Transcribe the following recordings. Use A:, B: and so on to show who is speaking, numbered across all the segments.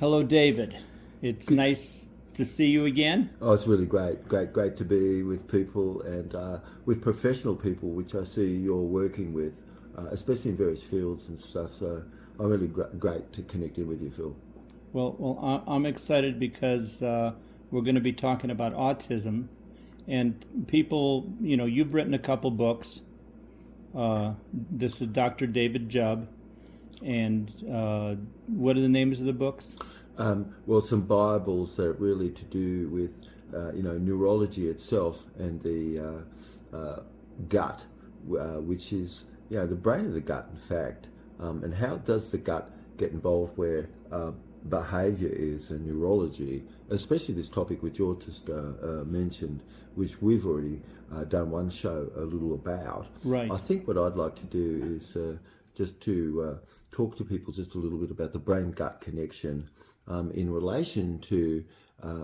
A: Hello, David. It's nice to see you again.
B: Oh, it's really great to be with people and with professional people, which I see you're working with, especially in various fields and stuff. So I'm really great to connect in with you, Phil.
A: I'm excited because we're going to be talking about autism, and people. You've written a couple books. This is Dr. David Jubb, and what are the names of the books?
B: Well, some Bibles that are really to do with neurology itself and the gut, which is the brain of the gut, in fact, and how does the gut get involved where behaviour is and neurology, especially this topic which you just mentioned, which we've already done one show a little about.
A: Right.
B: I think what I'd like to do is just to talk to people just a little bit about the brain-gut connection in relation to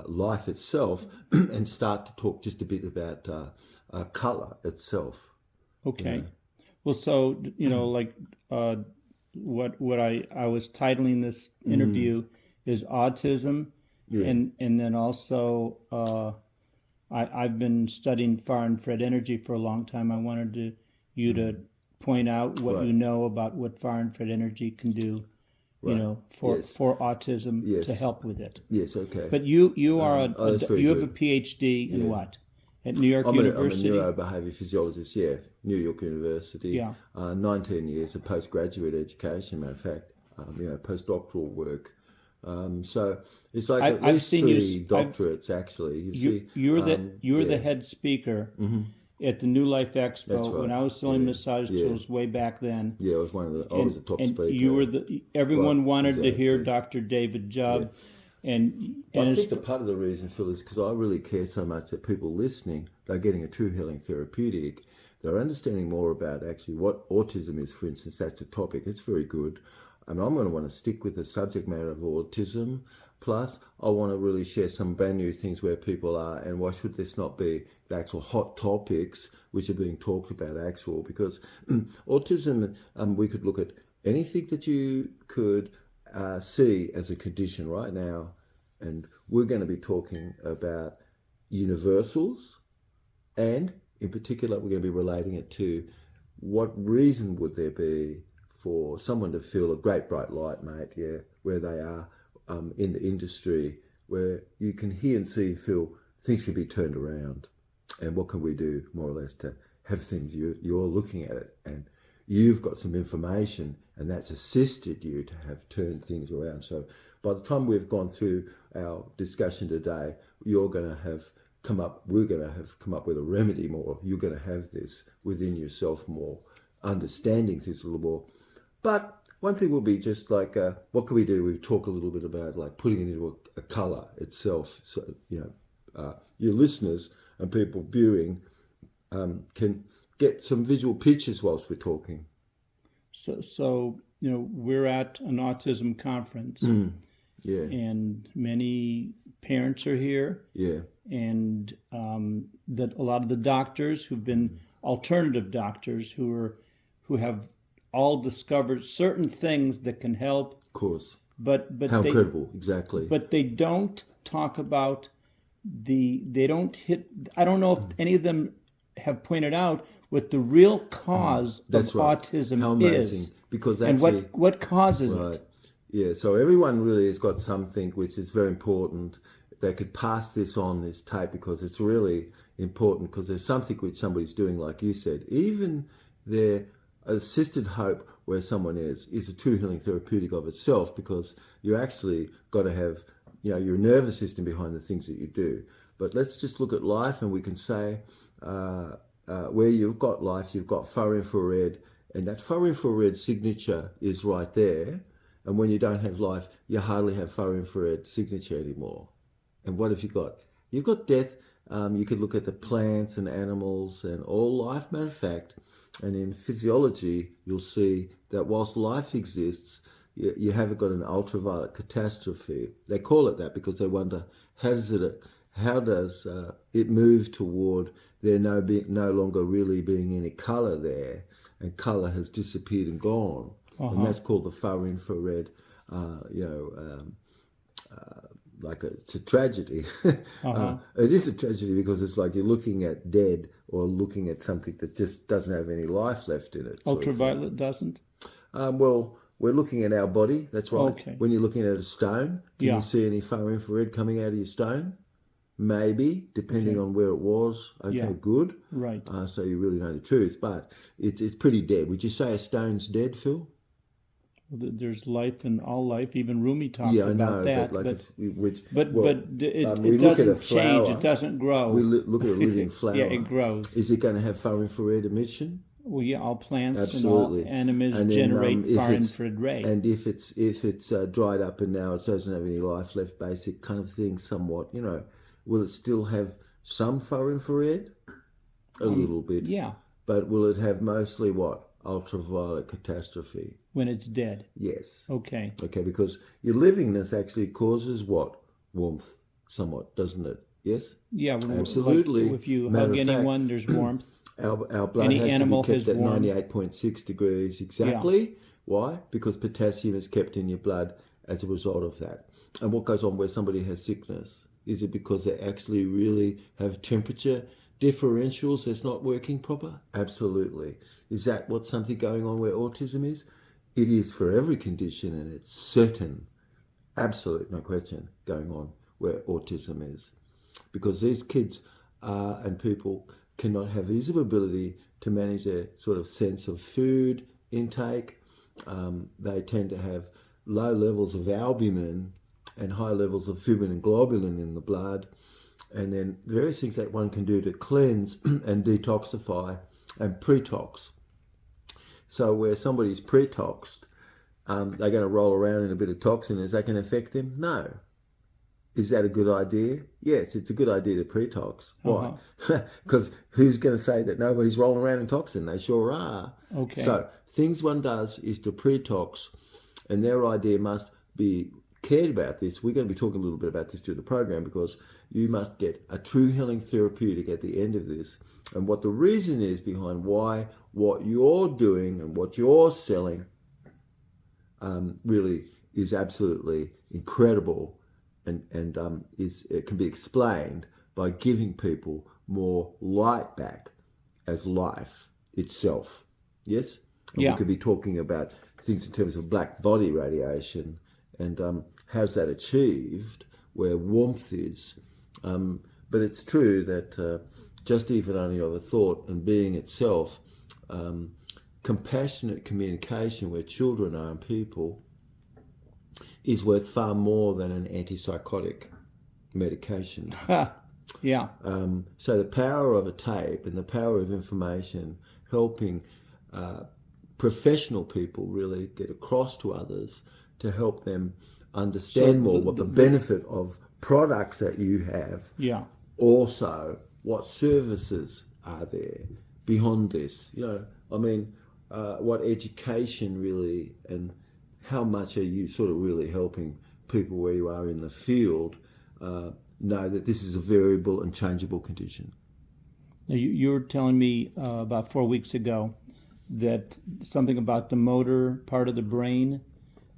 B: life itself and start to talk just a bit about colour itself.
A: Okay. Well, so, what I was titling this interview is autism, and then also I've been studying far infrared energy for a long time. I wanted you to point out what you know about what far infrared energy can do, for autism to help with it.
B: Yes, okay.
A: But you are you have a PhD in what? At New York University?
B: I'm a neurobehavior physiologist, New York University. 19 years of postgraduate education, matter of fact, postdoctoral work. So it's like at least three doctorates, actually.
A: You were the head speaker at the New Life Expo when I was selling massage tools way back then.
B: Yeah, I was the top speaker.
A: You were everyone wanted to hear Dr. David Jubb. And
B: I think the part of the reason, Phil, is because I really care so much that people listening, they're getting a true healing therapeutic. They're understanding more about actually what autism is, for instance. That's the topic. It's very good. And I'm going to want to stick with the subject matter of autism. Plus, I want to really share some brand new things where people are and why should this not be the actual hot topics which are being talked about because autism, we could look at anything that you could see as a condition right now, and we're going to be talking about universals, and in particular we're going to be relating it to what reason would there be for someone to feel a great bright light, mate, where they are in the industry, where you can hear and see, feel things can be turned around, and what can we do more or less to have things you're looking at it and you've got some information and that's assisted you to have turned things around. So by the time we've gone through our discussion today, we're going to have come up with a remedy more. You're going to have this within yourself more, understanding things a little more. But one thing will be just like, what can we do? We talk a little bit about like putting it into a colour itself. So, your listeners and people viewing can get some visual pictures whilst we're talking.
A: So we're at an autism conference, and many parents are here, and that a lot of the doctors who've been alternative doctors who have all discovered certain things that can help.
B: Of course,
A: but
B: how incredible, exactly.
A: But they don't talk about they don't hit. I don't know if any of them have pointed out what the real cause of autism is,
B: because actually,
A: and what causes it.
B: Yeah, so everyone really has got something which is very important. They could pass this on, this tape, because it's really important, because there's something which somebody's doing, like you said. Even their assisted hope where someone is a true healing therapeutic of itself, because you actually got to have your nervous system behind the things that you do. But let's just look at life, and we can say where you've got life, you've got far infrared, and that far infrared signature is right there. And when you don't have life, you hardly have far infrared signature anymore. And what have you got? You've got death. You could look at the plants and animals and all life, matter of fact. And in physiology, you'll see that whilst life exists, you haven't got an ultraviolet catastrophe. They call it that because they wonder, how does it move toward there no longer really being any colour there, and colour has disappeared and gone. And that's called the far infrared it's a tragedy. It is a tragedy because it's like you're looking at dead or looking at something that just doesn't have any life left in it.
A: Ultraviolet doesn't?
B: Well, we're looking at our body, that's right.
A: Okay.
B: When you're looking at a stone, can you see any far infrared coming out of your stone? Maybe, depending on where it was. Okay, good.
A: Right.
B: So you really know the truth, but it's pretty dead. Would you say a stone's dead, Phil?
A: There's life in all life. Even Rumi talked
B: Yeah, I
A: about
B: know,
A: that.
B: but
A: It
B: look at a
A: doesn't change.
B: flower.
A: It doesn't grow.
B: We look at a living flower.
A: Yeah, it grows.
B: Is it going to have far infrared emission?
A: Well, yeah, all plants
B: Absolutely.
A: and all animals
B: And then,
A: generate
B: if
A: far
B: it's-
A: infrared ray.
B: And if it's dried up and now it doesn't have any life left, basic kind of thing, somewhat, will it still have some far infrared? A little bit.
A: Yeah,
B: But will it have mostly what? Ultraviolet catastrophe.
A: when it's dead.
B: Yes.
A: Okay.
B: Okay, because your livingness actually causes what? Warmth, somewhat, doesn't it? Yes?
A: Yeah,
B: Absolutely.
A: Like if you
B: Matter
A: hug
B: of fact,
A: anyone, there's warmth.
B: Our blood
A: Any
B: has
A: animal
B: to be kept
A: has
B: at
A: warmth.
B: 98.6 degrees exactly. Why? Because potassium is kept in your blood as a result of that. And what goes on where somebody has sickness? Is it because they actually really have temperature differentials that's not working proper? Absolutely. Is that what's something going on where autism is? It is for every condition, and it's certain, absolute, no question, going on where autism is. Because these kids and people cannot have ease of ability to manage their sort of sense of food intake. They tend to have low levels of albumin and high levels of fibrin and globulin in the blood. And then various things that one can do to cleanse and detoxify and pretox. So where somebody's pretoxed, they're going to roll around in a bit of toxin. Is that going to affect them? No. Is that a good idea? Yes, it's a good idea to pretox. Why? Because who's going to say that nobody's rolling around in toxin? They sure are.
A: Okay.
B: So things one does is to pretox, and their idea must be cared about this. We're going to be talking a little bit about this through the program because you must get a true healing therapeutic at the end of this. And what the reason is behind why what you're doing and what you're selling really is absolutely incredible. And it can be explained by giving people more light back as life itself. Yes? And
A: Yeah.
B: we could be talking about things in terms of black body radiation and how's that achieved, where warmth is. But it's true that just even only of a thought and being itself, compassionate communication where children are and people is worth far more than an antipsychotic medication.
A: Yeah.
B: So the power of a tape and the power of information helping professional people really get across to others to help them understand more what the benefit of products that you have.
A: Yeah.
B: Also, what services are there beyond this? What education really, and how much are you sort of really helping people where you are in the field know that this is a variable and changeable condition?
A: Now, you were telling me about 4 weeks ago that something about the motor part of the brain,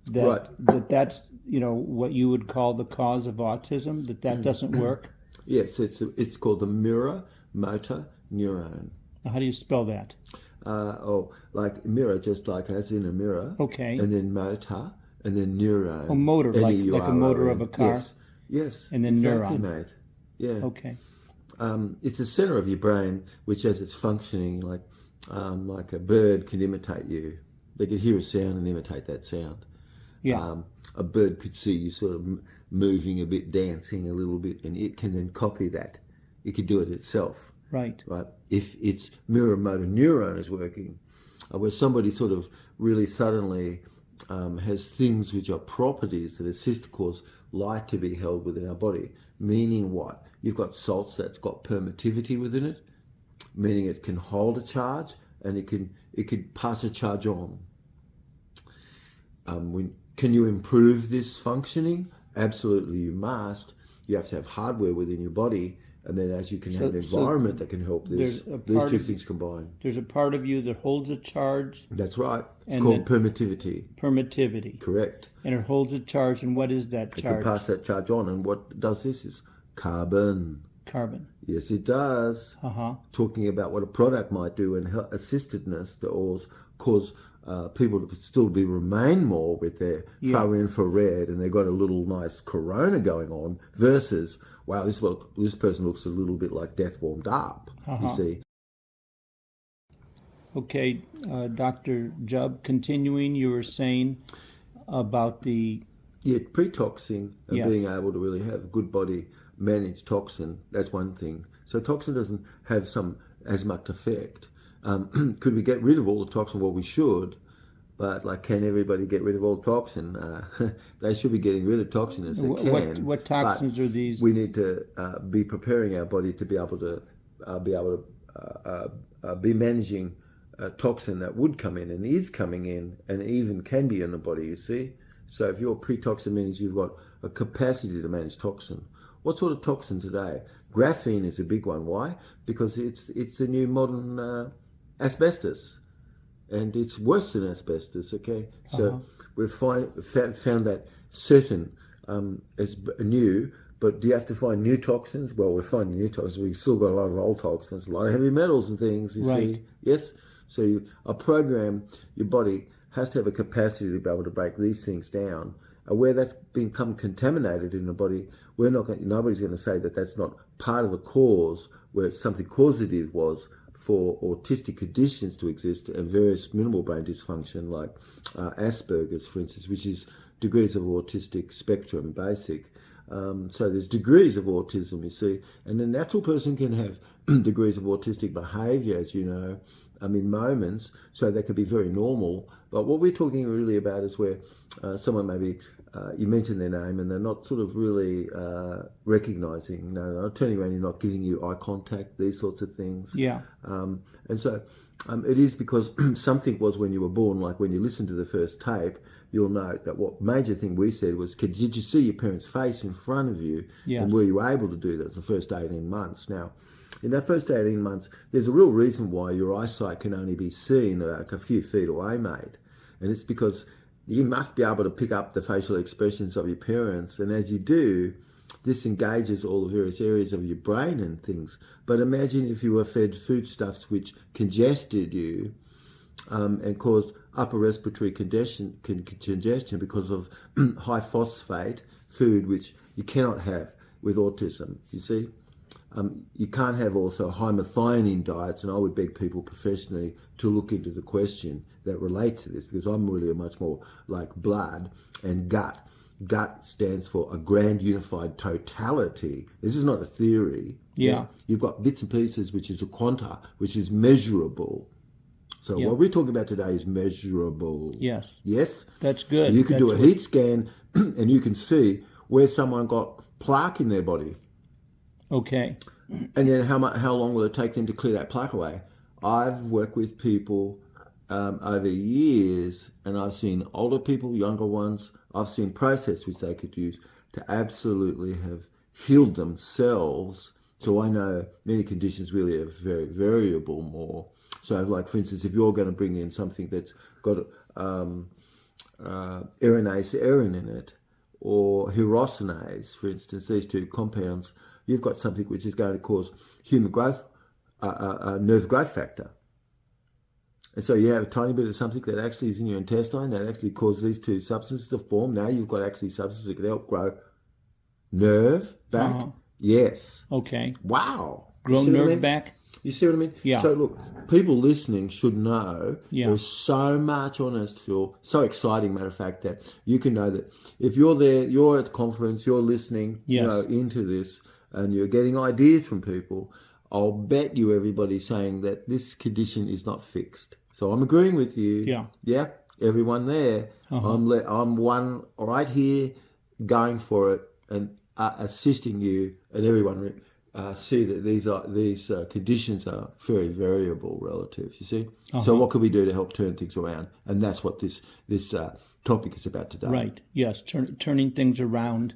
A: that's what you would call the cause of autism, that doesn't work?
B: Yes, it's called the mirror motor neuron.
A: Now, how do you spell that?
B: Like mirror, just like as in a mirror.
A: Okay.
B: And then motor, and then neuron.
A: Oh, motor, like a motor of a car.
B: Yes.
A: And then
B: exactly,
A: neuron.
B: Mate. Yeah.
A: Okay.
B: It's the center of your brain, which as it's functioning, like a bird can imitate you. They could hear a sound and imitate that sound.
A: Yeah.
B: A bird could see you sort of moving a bit, dancing a little bit, and it can then copy that. It could do it itself.
A: Right.
B: Right. If its mirror motor neuron is working, where somebody sort of really suddenly has things which are properties that assist to cause light to be held within our body. Meaning what? You've got salts that's got permittivity within it, meaning it can hold a charge and it could pass a charge on. Can you improve this functioning? Absolutely, you must. You have to have hardware within your body And then as you can have an environment that can help this, these two things combine.
A: There's a part of you that holds a charge.
B: That's right. It's called permittivity.
A: Permittivity.
B: Correct.
A: And it holds a charge, and what is that charge?
B: It can pass that charge on, and what does this is carbon.
A: Carbon.
B: Yes, it does. Talking about what a product might do and assistedness to cause people to still remain more with their far infrared, and they've got a little nice corona going on versus, wow, this person looks a little bit like death warmed up, you see.
A: Okay, Dr. Jubb, continuing, you were saying about the...
B: Yeah, pre-toxing and being able to really have good body manage toxin, that's one thing. So toxin doesn't have as much effect. Could we get rid of all the toxin? Well, we should, but like, can everybody get rid of all toxin? They should be getting rid of toxin as they can.
A: What toxins are these?
B: We need to be preparing our body to be able to be managing toxin that would come in and is coming in and even can be in the body, you see. So if you're pre-toxin, means you've got a capacity to manage toxin. What sort of toxin today? Graphene is a big one. Why? Because it's the new modern asbestos, and it's worse than asbestos. Okay, so we've found that certain is new. But do you have to find new toxins? Well, we're finding new toxins. We've still got a lot of old toxins, a lot of heavy metals and things. You see, yes. So a program, your body has to have a capacity to be able to break these things down. Where that's become contaminated in the body, nobody's going to say that that's not part of the cause, where something causative was for autistic conditions to exist and various minimal brain dysfunction like Asperger's, for instance, which is degrees of autistic spectrum, basic. So there's degrees of autism, you see, and a natural person can have degrees of autistic behaviour, as you know, in moments, so they could be very normal. But what we're talking really about is where someone maybe, you mention their name and they're not sort of really recognising, not turning around, you're not giving you eye contact, these sorts of things.
A: Yeah.
B: And so it is because something was when you were born, like when you listen to the first tape, you'll note that what major thing we said was, did you see your parents' face in front of you?
A: Yes.
B: And were you able to do that the first 18 months? Now, in that first 18 months, there's a real reason why your eyesight can only be seen like a few feet away, mate. And it's because you must be able to pick up the facial expressions of your parents. And as you do, this engages all the various areas of your brain and things. But imagine if you were fed foodstuffs which congested you and caused upper respiratory congestion because of high phosphate food, which you cannot have with autism, you see. You can't have also high methionine diets, and I would beg people professionally to look into the question that relates to this, because I'm really a much more like blood and gut. Gut stands for a grand unified totality. This is not a theory.
A: Yeah.
B: You've got bits and pieces, which is a quanta, which is measurable. So what we're talking about today is measurable.
A: Yes.
B: Yes?
A: That's good.
B: You can do a heat scan and you can see where someone got plaque in their body.
A: Okay.
B: And then how long will it take them to clear that plaque away? I've worked with people over years, and I've seen older people, younger ones. I've seen process which they could use to absolutely have healed themselves. So I know many conditions really are very variable more. So like, for instance, if you're going to bring in something that's got erinase erin in it, or hyaluronase, for instance, these two compounds, you've got something which is going to cause human growth, nerve growth factor. And so you have a tiny bit of something that actually is in your intestine that actually causes these two substances to form. Now you've got actually substances that can help grow nerve back. Yes.
A: Okay.
B: Wow.
A: Grow nerve back?
B: You see what I mean?
A: Yeah.
B: So look, people listening should know there's so much on us, Phil. So exciting, matter of fact, that you can know that if you're there, you're at the conference, you're listening, into this, and you're getting ideas from people. I'll bet you everybody's saying that this condition is not fixed. So I'm agreeing with you.
A: Yeah.
B: Yeah. Everyone there. I'm one right here, going for it and assisting you, and everyone. See that these conditions are very variable relative, you see. So what could we do to help turn things around? And that's what this topic is about today.
A: Right, yes, turning things around.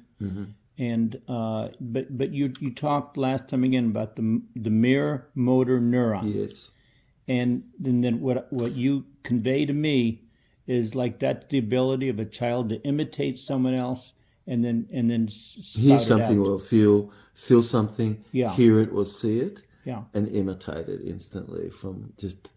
A: And but you talked last time again about the mirror motor neuron.
B: Yes.
A: And then what you convey to me is like that's the ability of a child to imitate someone else and then
B: Hear
A: spout
B: something
A: it out.
B: or feel something,
A: Yeah.
B: hear it or see it,
A: Yeah.
B: and imitate it instantly from just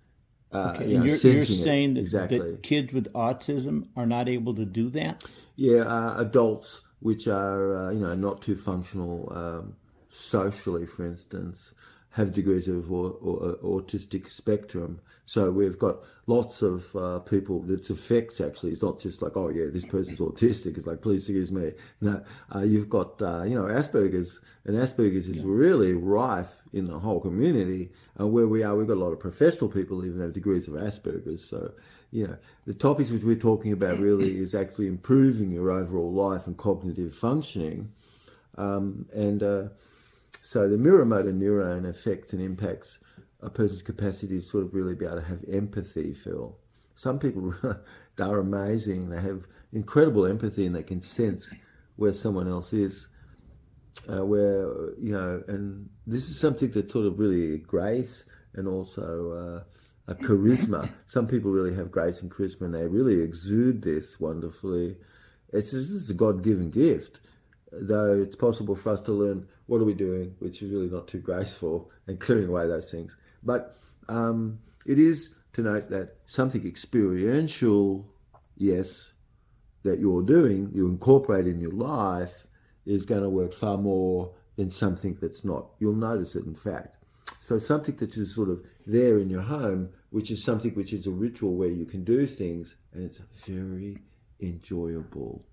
A: Okay.
B: you know,
A: And you're
B: sensing
A: saying
B: it. Exactly.
A: that kids with autism are not able to do that?
B: Yeah, adults which are you know, not too functional socially, for instance, have degrees of autistic spectrum. So we've got lots of people that affects. Actually, it's not just like, oh yeah, this person's autistic. It's like, please excuse me. No, you've got you know, Asperger's, and Asperger's is really rife in the whole community. And where we are, we've got a lot of professional people even have degrees of Asperger's. So you know, the topics which we're talking about really is actually improving your overall life and cognitive functioning. So the mirror motor neuron affects and impacts a person's capacity to sort of really be able to have empathy, Phil. Some people are amazing. They have incredible empathy and they can sense where someone else is, where, you know, and this is something that's sort of really grace and also a charisma. Some people really have grace and charisma and they really exude this wonderfully. This is a God-given gift, though it's possible for us to learn what are we doing, which is really not too graceful, and clearing away those things. But it is to note that something experiential, yes, that you're doing, you incorporate in your life, is going to work far more than something that's not. You'll notice it, in fact. So something that is sort of there in your home, which is something which is a ritual where you can do things, and it's very enjoyable.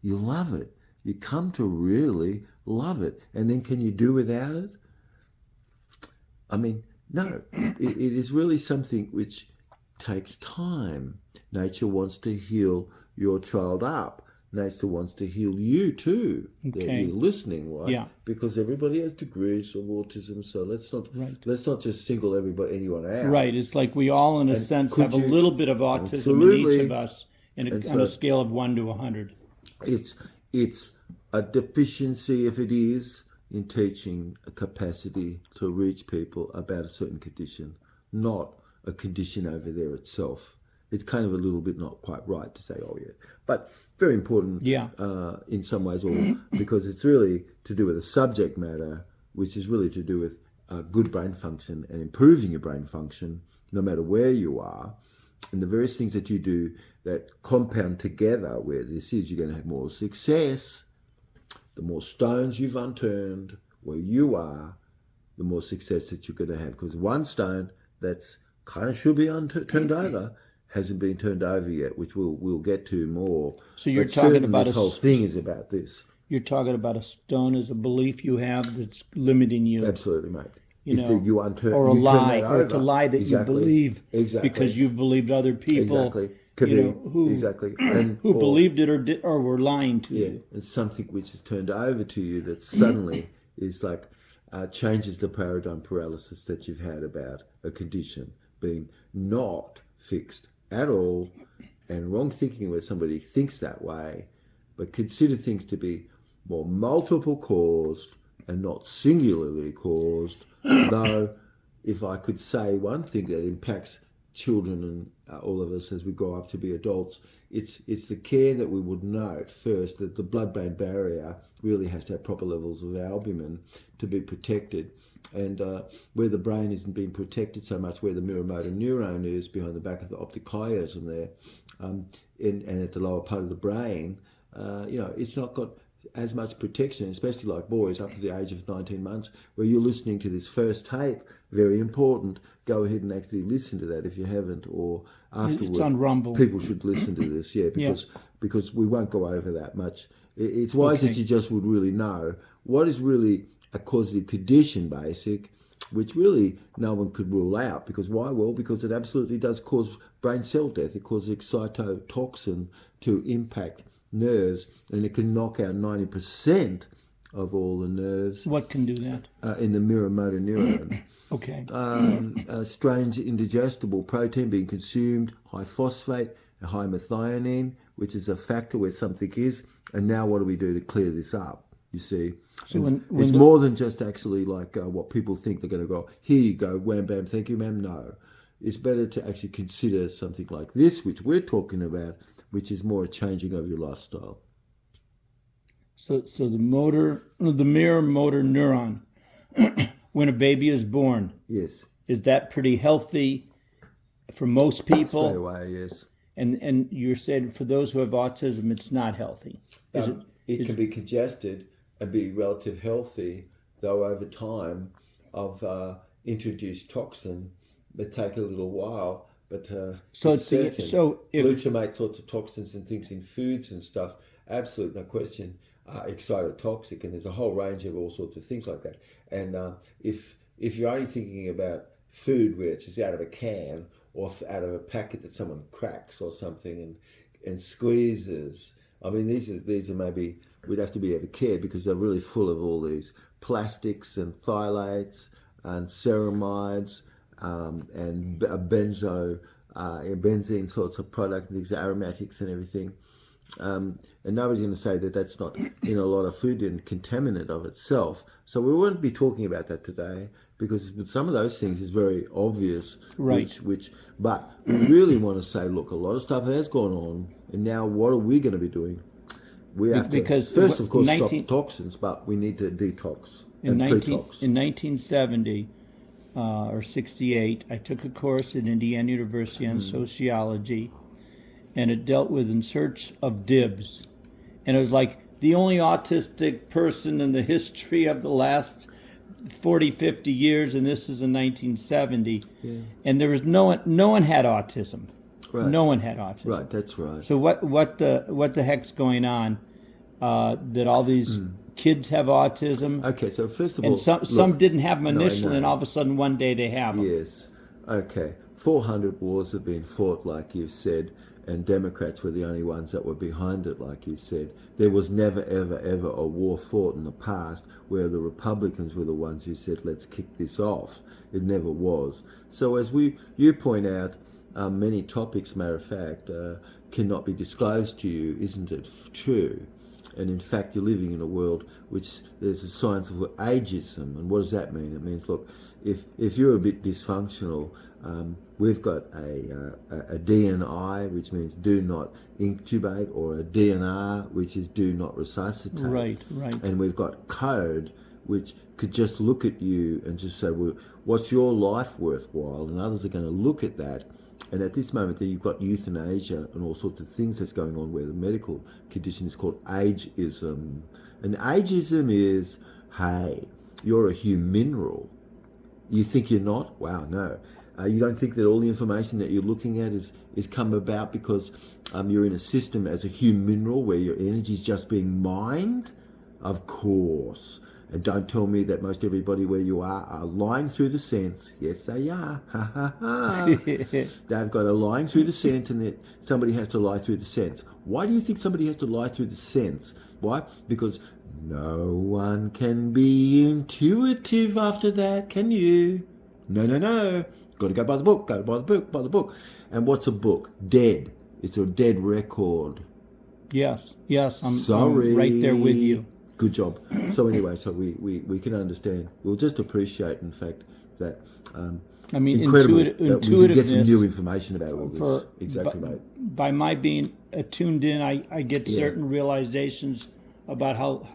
B: You love it. You come to really love it. And then can you do without it? I mean, no. It is really something which takes time. Nature wants to heal your child up. Nature wants to heal you too.
A: Okay.
B: You're listening, right?
A: Yeah.
B: Because everybody has degrees of autism, so let's not just single anyone out.
A: Right. It's like we all, in a sense, have a little bit of autism in each of us on a scale of 1 to 100.
B: It's a deficiency, if it is, in teaching a capacity to reach people about a certain condition, not a condition over there itself. It's kind of a little bit not quite right to say, oh yeah, but very important in some ways, because it's really to do with a subject matter, which is really to do with good brain function and improving your brain function, no matter where you are. And the various things that you do that compound together, where this is, you're going to have more success. The more stones you've unturned where you are, the more success that you're going to have. Because one stone that's kind of should be turned over hasn't been turned over yet, which we'll get to more.
A: So you're talking about
B: this whole thing is about this.
A: You're talking about a stone as a belief you have that's limiting you.
B: Absolutely, mate.
A: Or a
B: lie,
A: or it's a lie that you believe because you've believed other people who believed it or were lying to you.
B: It's something which is turned over to you that suddenly is like changes the paradigm paralysis that you've had about a condition being not fixed at all, and wrong thinking where somebody thinks that way, but consider things to be more multiple caused and not singularly caused. Though, if I could say one thing that impacts children and all of us as we grow up to be adults, it's the care that we would note first, that the blood-brain barrier really has to have proper levels of albumin to be protected. And where the brain isn't being protected so much, where the mirror motor neuron is behind the back of the optic chiasm there, and at the lower part of the brain, it's not got as much protection, especially like boys up to the age of 19 months, where you're listening to this first tape. Very important. Go ahead and actually listen to that if you haven't, or afterwards.
A: It's on Rumble.
B: People should listen to this, because we won't go over that much. It's wise that you just would really know what is really a causative condition, basic, which really no one could rule out. Because why? Well, because it absolutely does cause brain cell death. It causes excitotoxin to impact nerves, and it can knock out 90% of all the nerves.
A: What can do that?
B: In the mirror motor neuron.
A: Okay.
B: Strange indigestible protein being consumed, high phosphate, and high methionine, which is a factor where something is. And now what do we do to clear this up? You see,
A: So
B: it's more than just actually like what people think they're going to go. Here you go, wham bam, thank you, ma'am. No, it's better to actually consider something like this, which we're talking about, which is more a changing of your lifestyle.
A: So the mirror motor neuron, when a baby is born,
B: Yes,
A: is that pretty healthy for most people?
B: straight away. Yes,
A: And you're saying for those who have autism, it's not healthy.
B: it can be congested and be relative healthy, though over time of introduced toxin, it take a little while. But
A: So
B: it's
A: it's
B: certain.
A: so if
B: Glutamate sorts of toxins and things in foods and stuff, absolutely no question, are excitotoxic, and there's a whole range of all sorts of things like that. And if you're only thinking about food where it's just out of a can or out of a packet that someone cracks or something and squeezes, I mean these are maybe we'd have to be ever cared because they're really full of all these plastics and phthalates and ceramides and benzene sorts of product, these aromatics and everything. And nobody's going to say that that's not in a lot of food and contaminant of itself. So we won't be talking about that today because some of those things is very obvious.
A: Right.
B: But we really want to say, look, a lot of stuff has gone on, and now what are we going to be doing? We have to first, of course, stop toxins, but we need to detox and pre-tox.
A: In 1970 or 68, I took a course at Indiana University on sociology, and it dealt with In Search of Dibbs. And it was like the only autistic person in the history of the last 40, 50 years, and this is in 1970. Yeah. And there was no one had autism.
B: Right.
A: No one had autism.
B: Right, that's right.
A: So what the heck's going on? That all these kids have autism.
B: Okay, so first of all,
A: and some didn't have them initially, and all of a sudden one day they have them.
B: Yes. Okay. 400 wars have been fought, like you said, and Democrats were the only ones that were behind it, like you said. There was never, ever, ever a war fought in the past where the Republicans were the ones who said, let's kick this off. It never was. So as you point out, many topics, matter of fact, cannot be disclosed to you. Isn't it true? And in fact, you're living in a world which there's a science of ageism. And what does that mean? It means, look, if you're a bit dysfunctional, we've got a DNI, which means do not intubate, or a DNR, which is do not resuscitate.
A: Right.
B: And we've got code, which could just look at you and just say, well, what's your life worthwhile? And others are going to look at that. And at this moment, you've got euthanasia and all sorts of things that's going on where the medical condition is called ageism. And ageism is, hey, you're a humineral. You think you're not? Wow, no. You don't think that all the information that you're looking at is come about because you're in a system as a humineral where your energy is just being mined? Of course. And don't tell me that most everybody where you are lying through the sense. Yes, they are. Ha, ha, ha. They've got a lying through the sense, and that somebody has to lie through the sense. Why do you think somebody has to lie through the sense? Why? Because no one can be intuitive after that, can you? No. Got to go by the book. Go by the book. And what's a book? Dead. It's a dead record.
A: Yes. I'm right there with you.
B: Good job. So anyway, so we can understand. We'll just appreciate, in fact, that incredible that we can get some new information about all this. Exactly, mate.
A: By my being tuned in, I get certain realizations about how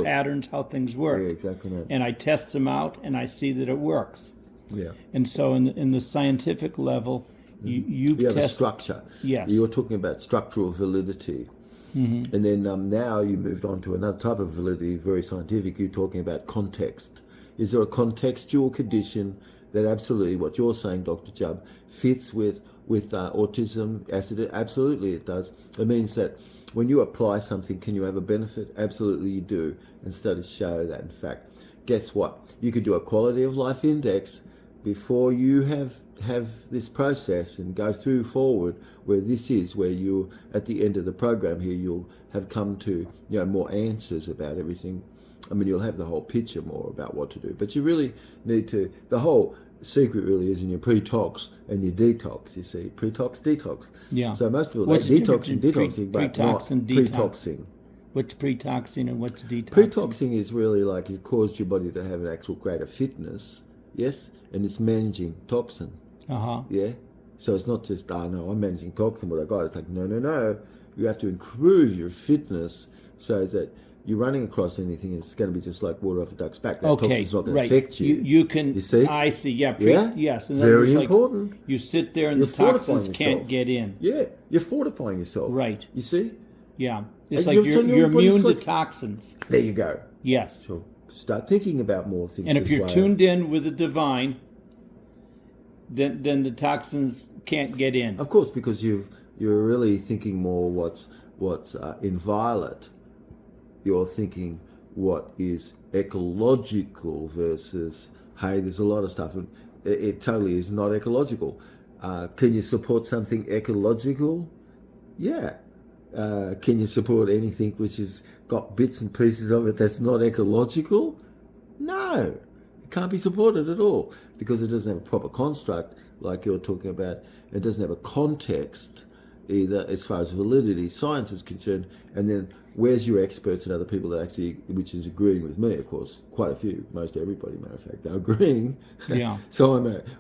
A: patterns, how things work.
B: Yeah, exactly, mate.
A: And I test them out, and I see that it works.
B: Yeah.
A: And so in the scientific level, you
B: have a structure.
A: Yes.
B: You're talking about structural validity. Mm-hmm. And then now you moved on to another type of validity, very scientific. You're talking about context. Is there a contextual condition that absolutely, what you're saying, Dr. Jubb, fits with autism? Absolutely it does. It means that when you apply something, can you have a benefit? Absolutely you do. And studies show that, in fact. Guess what? You could do a quality of life index before you have this process and go through forward where this is where you at the end of the program here you'll have come to more answers about everything. I mean, you'll have the whole picture more about what to do, but you really need to, the whole secret really is in your pre-tox and your detox. You see, pre-tox, detox.
A: Yeah.
B: So most people they detox and detoxing, but not pre-toxing.
A: What's pretoxing and what's detoxing?
B: Pretoxing is really like it caused your body to have an actual greater fitness, yes, and it's managing toxin, yeah. So it's not just, no, I'm managing toxin, what I got. It's like, no. You have to improve your fitness so that you're running across anything, it's going to be just like water off a duck's back. That toxin's not going to affect you.
A: You can.
B: You see?
A: I see. Yeah. Yes. And
B: very important.
A: You sit there and the toxins can't get in.
B: Yeah, you're fortifying yourself.
A: Right.
B: You see?
A: Yeah. It's like you're immune to toxins.
B: There you go.
A: Yes.
B: So start thinking about more things.
A: And if you're tuned in with the divine, then the toxins can't get in.
B: Of course, because you're really thinking more what's in violet. You're thinking what is ecological versus, hey, there's a lot of stuff, and it totally is not ecological. Can you support something ecological? Yeah. Can you support anything which has got bits and pieces of it that's not ecological? No. It can't be supported at all because it doesn't have a proper construct like you're talking about. It doesn't have a context either as far as validity, science is concerned. And then where's your experts and other people that actually, which is agreeing with me, of course, quite a few, most everybody, matter of fact, they're agreeing.
A: Yeah.
B: So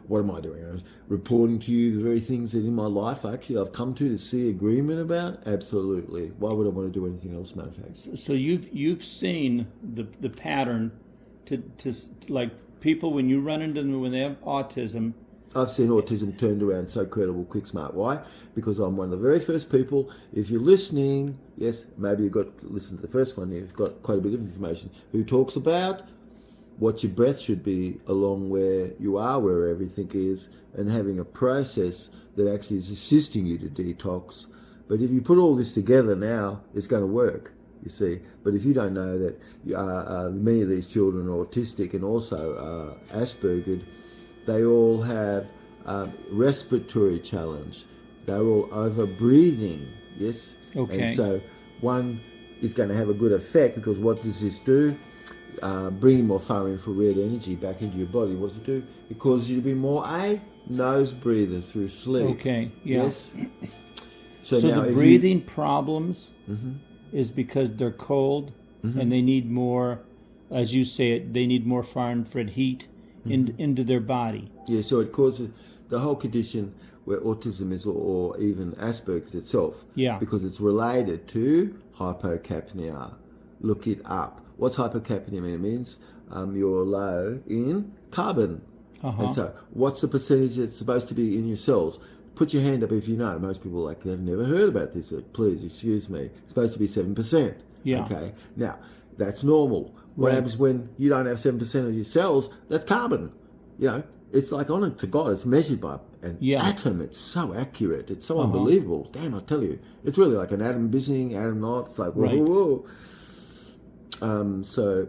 B: what am I doing? I'm reporting to you the very things that in my life actually I've come to see agreement about. Absolutely. Why would I want to do anything else, matter of fact?
A: So you've seen the pattern to like people when you run into them when they have autism.
B: I've seen autism turned around so credible, quick, smart. Why? Because I'm one of the very first people. If you're listening, yes, maybe you've got to listen to the first one. You've got quite a bit of information. Who talks about what your breath should be along where you are, where everything is, and having a process that actually is assisting you to detox. But if you put all this together now, it's going to work. You see, but if you don't know that many of these children are autistic and also Asperger's, they all have respiratory challenge. They're all over breathing, yes?
A: Okay.
B: And so one is going to have a good effect because what does this do? Bringing more far infrared energy back into your body. What does it do? It causes you to be more a nose breather through sleep.
A: Okay, yeah.
B: Yes?
A: So
B: now
A: the breathing problems is because they're cold and they need more, as you say it, they need more far infrared heat into their body.
B: Yeah, so it causes the whole condition where autism is, or even Asperger's itself.
A: Yeah.
B: Because it's related to hypocapnia. Look it up. What's hypocapnia mean? It means you're low in carbon. And so what's the percentage that's supposed to be in your cells? Put your hand up if you know. Most people they've never heard about this. Please, excuse me. It's supposed to be 7%.
A: Yeah.
B: Okay. Now, that's normal. What happens when you don't have 7% of your cells? That's carbon. You know, it's like honor to God. It's measured by an atom. It's so accurate. It's so unbelievable. Damn, I tell you. It's really like an atom missing, atom not. It's like, whoa. So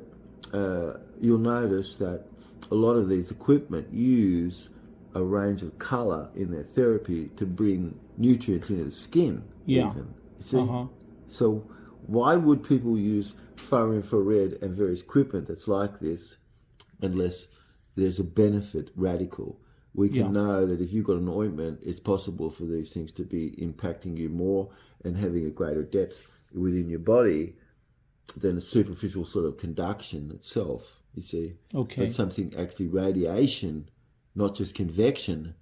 B: you'll notice that a lot of these equipment use a range of colour in their therapy to bring nutrients into the skin.
A: Yeah.
B: Even. See? So why would people use far infrared and various equipment that's like this unless there's a benefit radical? We can know that if you've got an ointment, it's possible for these things to be impacting you more and having a greater depth within your body than a superficial sort of conduction itself, you see.
A: Okay.
B: But something actually radiation, not just convection,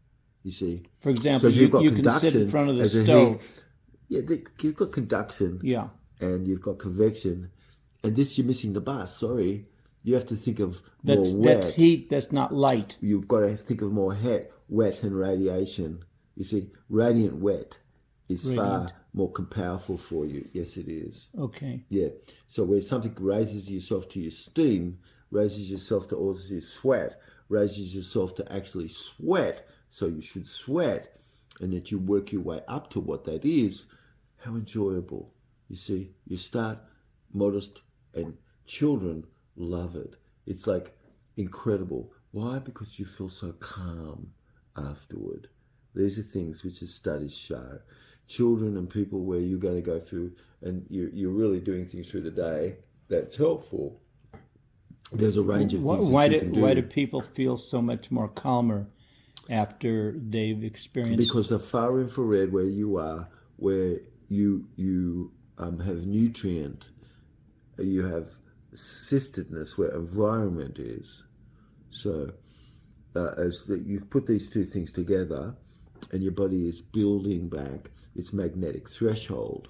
B: you see.
A: For example,
B: so
A: you can sit in front of the stove.
B: You've got conduction.
A: Yeah.
B: And you've got convection, and this you're missing the bus. Sorry, you have to think of more wet.
A: That's heat. That's not light.
B: You've got to think of more wet and radiation. You see, radiant wet is far more powerful for you. Yes, it is.
A: Okay.
B: Yeah. So where something raises yourself to your steam, raises yourself to also your sweat, raises yourself to actually sweat. So you should sweat, and that you work your way up to what that is. How enjoyable. You see, you start modest and children love it. It's like incredible. Why? Because you feel so calm afterward. These are things which the studies show. Children and people where you're going to go through and you're really doing things through the day, that's helpful. There's a range of things
A: why
B: you can do.
A: Why do people feel so much more calmer after they've experienced?
B: Because the far infrared where you are, where you have nutrient you have assistedness where environment is. So as that you put these two things together, and your body is building back its magnetic threshold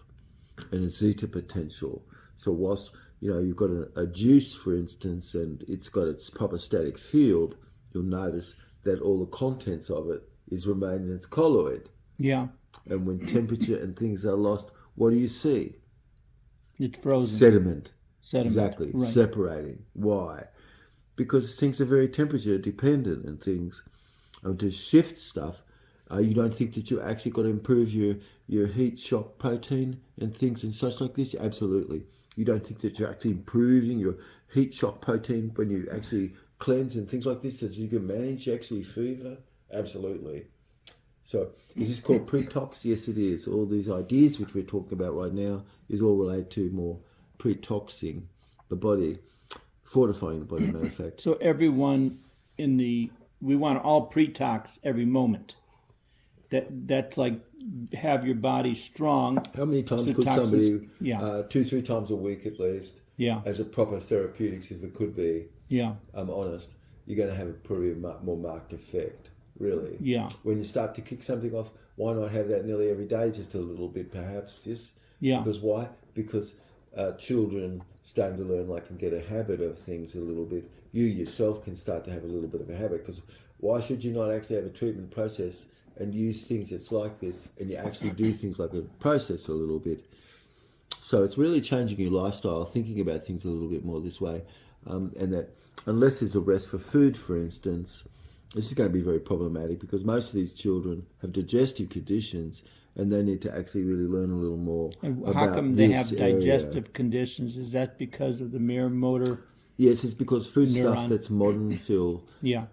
B: and its zeta potential. So whilst you've got a juice, for instance, and it's got its proper static field, you'll notice that all the contents of it is remaining in its colloid.
A: Yeah.
B: And when temperature and things are lost, what do you see?
A: It's frozen.
B: Sediment.
A: Exactly.
B: Right. Separating. Why? Because things are very temperature dependent and things. And to shift stuff, you don't think that you're actually got to improve your heat shock protein and things and such like this? Absolutely. You don't think that you're actually improving your heat shock protein when you actually cleanse and things like this, so you can manage actually fever? Absolutely. So is this called pre-tox? Yes, it is. All these ideas which we're talking about right now is all related to more pre-toxing the body, fortifying the body, matter of fact.
A: So everyone we want to all pre-tox every moment. That's like have your body strong.
B: How many times could somebody, 2-3 times a week at least, as a proper therapeutics, if it could be, I'm honest, you're going to have probably a more marked effect, really.
A: Yeah.
B: When you start to kick something off, why not have that nearly every day, just a little bit perhaps, yes?
A: Yeah.
B: Because why? Because children starting to learn and get a habit of things a little bit. You yourself can start to have a little bit of a habit, because why should you not actually have a treatment process and use things that's like this, and you actually do things like a process a little bit? So it's really changing your lifestyle, thinking about things a little bit more this way, and that unless there's a rest for food, for instance, this is going to be very problematic, because most of these children have digestive conditions and they need to actually really learn a little more about
A: how come they have
B: area.
A: digestive conditions? Is that because of the mirror motor?
B: Yes, it's because food
A: neuron.
B: stuff that's modern, Phil,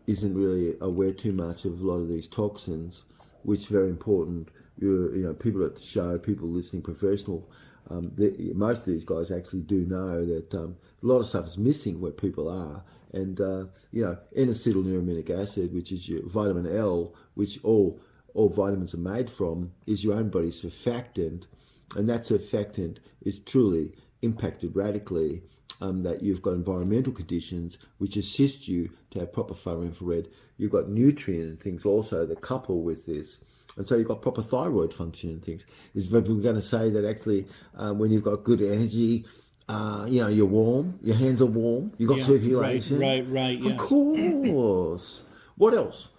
B: isn't really aware too much of a lot of these toxins, which is very important. People at the show, people listening, professional, most of these guys actually do know that a lot of stuff is missing where people are. And, N-acetylneuramic acid, which is your vitamin L, which all vitamins are made from, is your own body's surfactant. And that surfactant is truly impacted radically, that you've got environmental conditions which assist you to have proper far infrared. You've got nutrient and things also that couple with this. And so you've got proper thyroid function and things. Is people going to say that actually when you've got good energy, you're warm, your hands are warm, you've got circulation.
A: Right, yes.
B: Of course. What else?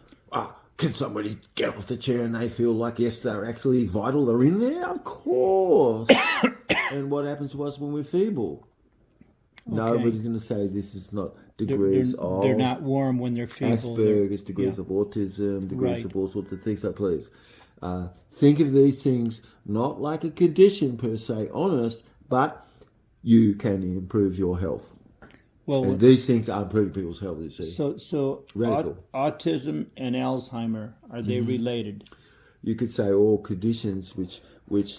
B: Can somebody get off the chair and they feel like, yes, they're actually vital, they're in there? Of course. And what happens to us when we're feeble? Okay. Nobody's going to say this is not degrees of...
A: They're not warm when they're feeble.
B: Asperger's, degrees of autism, degrees of all sorts of things. So please, think of these things not like a condition per se, honest, but you can improve your health. Well, and these things are improving people's health, you see.
A: So
B: radical.
A: Autism and Alzheimer, are they related?
B: You could say all conditions which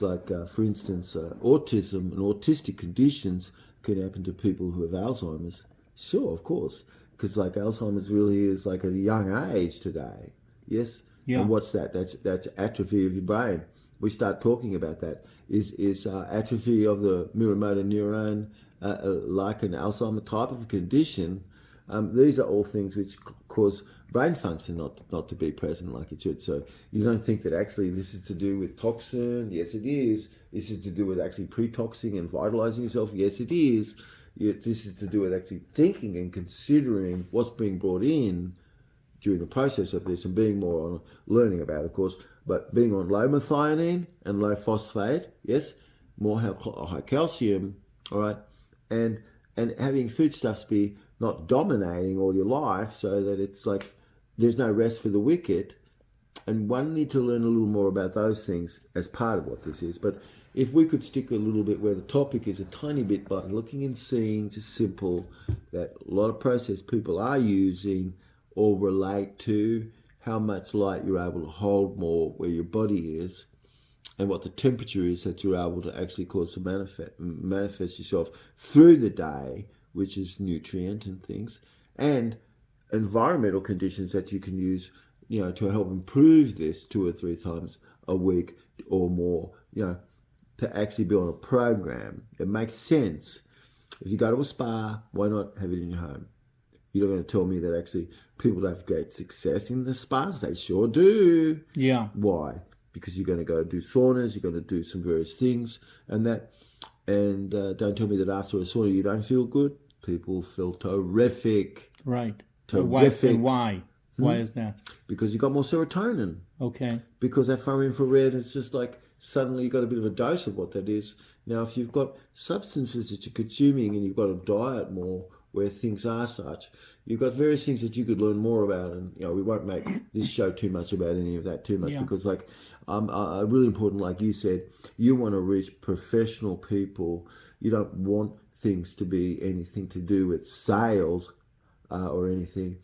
B: like, for instance, autism and autistic conditions can happen to people who have Alzheimer's. Sure, of course, because like Alzheimer's really is like at a young age today. Yes. Yeah. And what's that? That's atrophy of your brain. We start talking about that. Is atrophy of the mirror motor neuron like an Alzheimer type of condition? These are all things which cause brain function not to be present like it should. So you don't think that actually this is to do with toxin? Yes, it is. This is to do with actually pre-toxing and vitalizing yourself? Yes, it is. This is to do with actually thinking and considering what's being brought in during the process of this, and being more on learning about, of course, but being on low methionine and low phosphate, yes, more high calcium, all right, and having foodstuffs be not dominating all your life, so that it's like there's no rest for the wicked. And one needs to learn a little more about those things as part of what this is. But if we could stick a little bit where the topic is a tiny bit by looking and seeing, just simple, that a lot of processed people are using or relate to how much light you're able to hold more where your body is, and what the temperature is that you're able to actually cause to manifest yourself through the day, which is nutrient and things, and environmental conditions that you can use, to help improve this 2 or 3 times a week or more, to actually be on a program. It makes sense. If you go to a spa, why not have it in your home? You're not going to tell me that actually people have great success in the spas. They sure do.
A: Yeah.
B: Why? Because you're going to go do saunas, you're going to do some various things and that. And don't tell me that after a sauna you don't feel good. People feel terrific.
A: Right.
B: Terrific.
A: And why? Why is that?
B: Because you got more serotonin.
A: Okay.
B: Because that far infrared is just like suddenly you got a bit of a dose of what that is. Now, if you've got substances that you're consuming and you've got a diet more where things are such, you've got various things that you could learn more about. And, we won't make this show too much about any of that too much because, like, really important, like you said, you want to reach professional people. You don't want things to be anything to do with sales or anything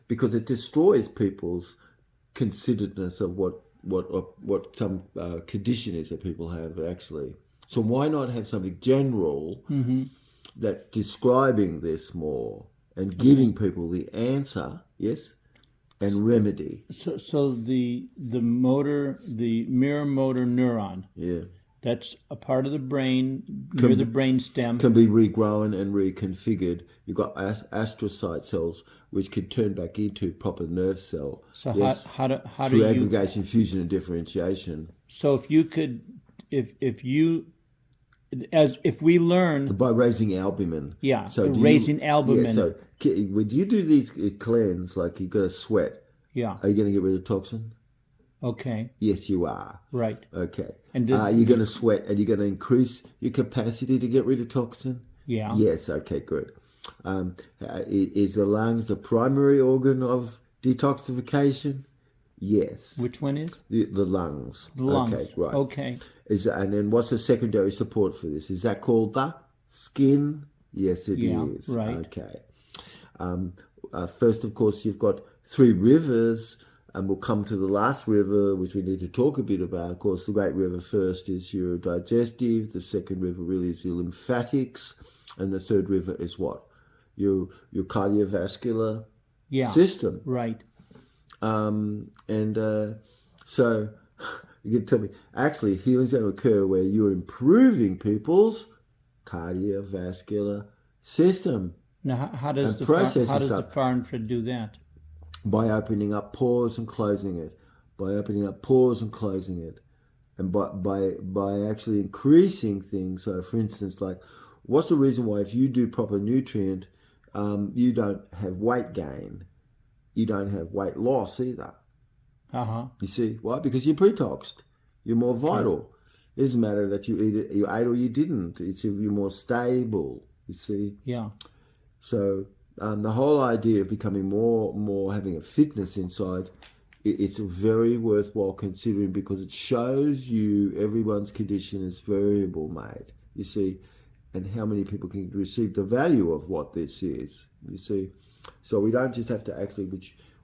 B: because it destroys people's consideredness of what some condition is that people have actually. So why not have something general that's describing this more and giving people the answer, yes, and remedy.
A: So the mirror motor neuron.
B: Yeah.
A: That's a part of the brain near the brain stem.
B: Can be regrown and reconfigured. You've got astrocyte cells which can turn back into proper nerve cell.
A: So
B: yes,
A: how do
B: through
A: you
B: aggregation, fusion, and differentiation.
A: So if you could, if we learn
B: by raising albumin.
A: Yeah.
B: So
A: raising albumin.
B: Yeah. So when you do these cleanse, like you got to sweat.
A: Yeah.
B: Are you going to get rid of toxin?
A: Okay.
B: Yes, you are.
A: Right.
B: Okay.
A: And
B: you're going to sweat and you're going to increase your capacity to get rid of toxin?
A: Yeah.
B: Yes, okay, good. Is the lungs the primary organ of detoxification? Yes.
A: Which one is?
B: The lungs.
A: The lungs.
B: Okay, right.
A: Okay.
B: And then what's the secondary support for this? Is that called the skin? Yes, it is.
A: Right.
B: Okay. First, of course, you've got 3 rivers. And we'll come to the last river, which we need to talk a bit about. Of course, the great river first is your digestive. The second river really is your lymphatics. And the third river is what? Your cardiovascular system.
A: Right.
B: So you can tell me, actually, healing's going to occur where you're improving people's cardiovascular system.
A: Now, how does the far infrared do that?
B: By opening up pores and closing it, by opening up pores and closing it, and by actually increasing things. So, for instance, like, what's the reason why if you do proper nutrient, you don't have weight gain, you don't have weight loss either. You see why? Because you're pretoxed, you're more vital. It doesn't matter that you ate or you didn't. You're more stable. You see.
A: Yeah.
B: So. The whole idea of becoming more having a fitness inside, it's very worthwhile considering because it shows you everyone's condition is variable, mate. You see, and how many people can receive the value of what this is. You see, so we don't just have to actually,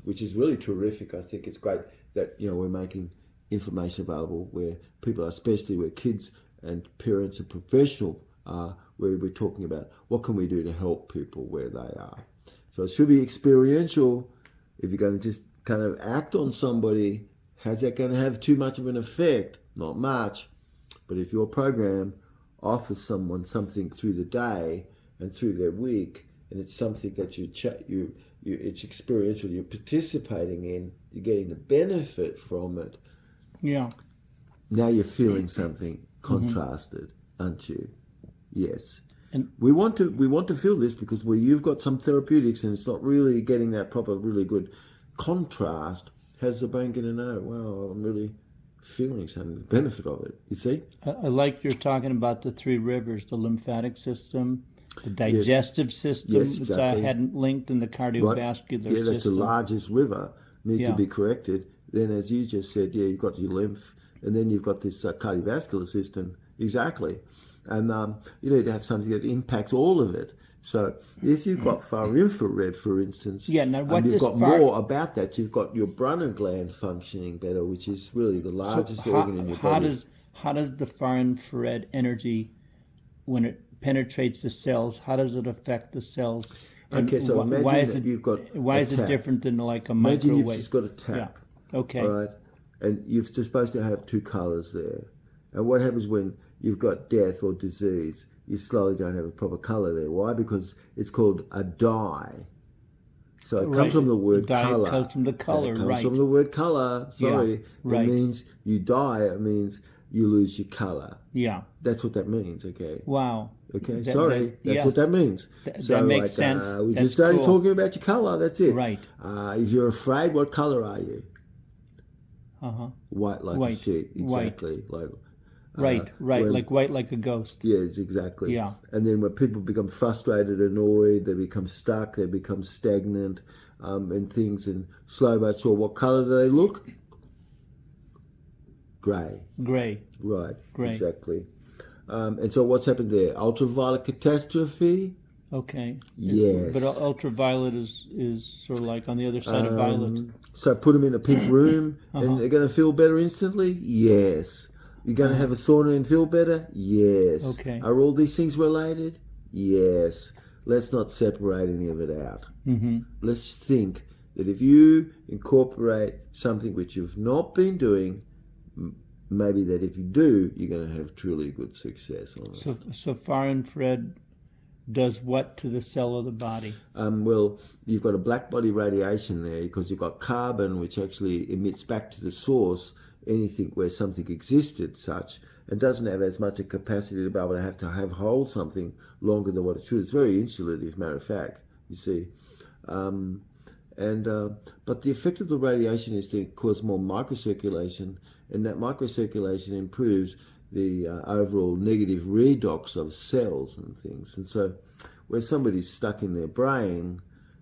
B: which is really terrific. I think it's great that we're making information available where people, especially where kids and parents and professionals are, where we're talking about what can we do to help people where they are. So it should be experiential. If you're going to just kind of act on somebody, how's that going to have too much of an effect? Not much. But if your program offers someone something through the day and through their week, and it's something that it's experiential, you're participating in, you're getting the benefit from it.
A: Yeah.
B: Now you're feeling something contrasted, aren't you? Yes.
A: And
B: we want to feel this because you've got some therapeutics and it's not really getting that proper, really good contrast. How's the brain going to know? Well, I'm really feeling something, the benefit of it. You see?
A: I like you're talking about the 3 rivers: the lymphatic system, the digestive system, which I hadn't linked, in the cardiovascular system.
B: Yeah, that's the largest river. Need to be corrected. Then, as you just said, you've got your lymph, and then you've got this cardiovascular system. Exactly. And you need to have something that impacts all of it. So if you've got far infrared, for instance, and you've got more about that, you've got your Brunner gland functioning better, which is really the largest organ in your body.
A: How does the far infrared energy, when it penetrates the cells, how does it affect the cells? And
B: okay, so imagine you've got
A: why is it different than like a
B: microwave? Imagine you've just got a tap.
A: Yeah. Okay.
B: All right, and you're supposed to have 2 colors there. And what happens when you've got death or disease? you slowly don't have a proper colour there. Why? Because it's called a dye. So it comes from the word colour.
A: It comes from the color,
B: It comes
A: right.
B: from the word colour. Sorry.
A: Yeah, right.
B: It means you dye. It means you lose your colour.
A: Yeah.
B: That's what that means, okay?
A: Wow.
B: Okay,
A: That-
B: sorry.
A: that-
B: That's
A: yes.
B: what that means.
A: That makes sense.
B: We
A: That's
B: just started
A: cool.
B: talking about your colour. That's it.
A: Right.
B: If you're afraid, what colour are you?
A: Uh-huh.
B: White like a
A: White.
B: sheet. Exactly. Like,
A: Right,
B: when-
A: like white like a ghost.
B: Yes, exactly.
A: Yeah.
B: And then when people become frustrated, annoyed, they become stuck, they become stagnant, and things, and slow but sure, what colour do they look? Grey.
A: Gray.
B: Right.
A: Grey.
B: Exactly. And so what's happened there? Ultraviolet catastrophe?
A: Okay.
B: Yes.
A: But ultraviolet is sort of like on the other side of violet.
B: So put them in a pink room and they're going to feel better instantly? Yes. You're going to have a sauna and feel better? Yes.
A: Okay.
B: Are all these things related? Yes. Let's not separate any of it out.
A: Mm-hmm.
B: Let's think that if you incorporate something which you've not been doing, maybe that if you do, you're going to have truly good success on it.
A: So far infrared does what to the cell of the body?
B: Well, you've got a black body radiation there because you've got carbon, which actually emits back to the source anything where something existed such, and doesn't have as much a capacity to be able to have hold something longer than what it should. It's very insulative, matter of fact, you see. But the effect of the radiation is to cause more microcirculation, and that microcirculation improves the overall negative redox of cells and things. And so where somebody's stuck in their brain,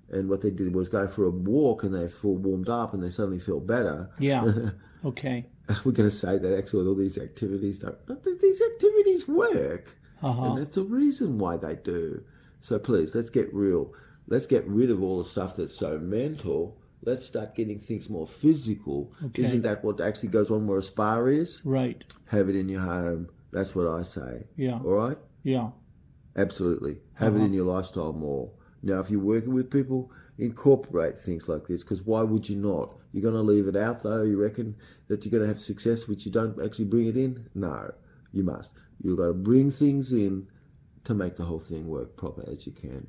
B: and what they did was go for a walk and they feel warmed up and they suddenly feel better.
A: Yeah. Okay.
B: We're going to say that actually all these activities these activities work. And that's the reason why they do. So please, let's get real. Let's get rid of all the stuff that's so mental. Let's start getting things more physical.
A: Okay.
B: Isn't that what actually goes on where a spa is?
A: Right.
B: Have it in your home. That's what I say.
A: Yeah.
B: All right?
A: Yeah.
B: Absolutely. Have it in your lifestyle more. Now, if you're working with people, incorporate things like this, because why would you not? You're going to leave it out, though? You reckon that you're going to have success which you don't actually bring it in? No, you must. You've got to bring things in to make the whole thing work proper as you can.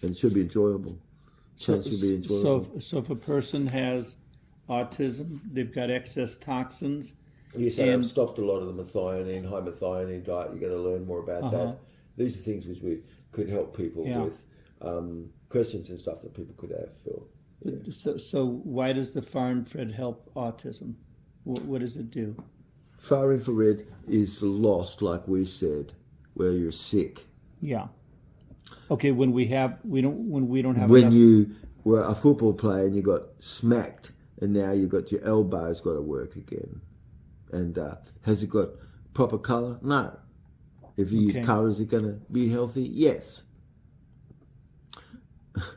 B: And it should be enjoyable. So it should be enjoyable.
A: So if a person has autism, they've got excess toxins.
B: Yes, I've stopped a lot of the methionine, high methionine diet. You've got to learn more about that. These are things which we could help people with. Questions and stuff that people could have, Phil. Yeah.
A: So why does the far infrared help autism? What does it do?
B: Far infrared is lost, like we said, where you're sick.
A: Yeah. Okay. When we don't have.
B: When
A: enough...
B: you were a football player and you got smacked, and now you've got your elbows got to work again. And has it got proper colour? No. If you use colour, is it going to be healthy? Yes.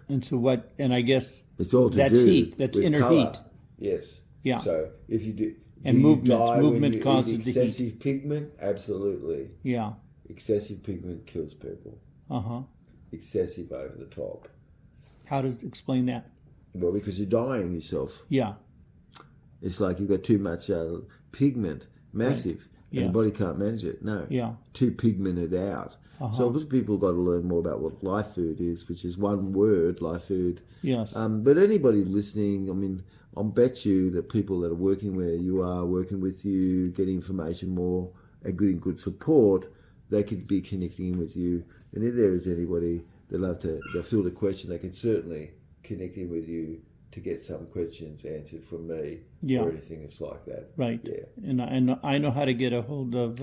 A: And so what? And I guess
B: it's all to
A: that's
B: do
A: heat. That's
B: with
A: inner
B: colour.
A: heat.
B: Yes.
A: Yeah.
B: So if you do,
A: and
B: do
A: movement,
B: you die
A: movement
B: when you
A: causes
B: eat
A: the heat.
B: excessive pigment? Absolutely.
A: Yeah.
B: Excessive pigment kills people. Excessive over the top.
A: How does explain that?
B: Well, because you're dying yourself.
A: Yeah.
B: It's like you've got too much pigment, massive,
A: Right.
B: and the body can't manage it. No.
A: Yeah.
B: Too pigmented out. So obviously people got to learn more about what life food is, which is one word, life food.
A: Yes.
B: But anybody listening, I mean, I'll bet you that people that are working where you are, working with you, getting information more and getting good support, they could be connecting with you. And if there is anybody that love to field a question, they can certainly connect in with you to get some questions answered from me or anything that's like that.
A: Right.
B: Yeah.
A: And I know how to get a hold of.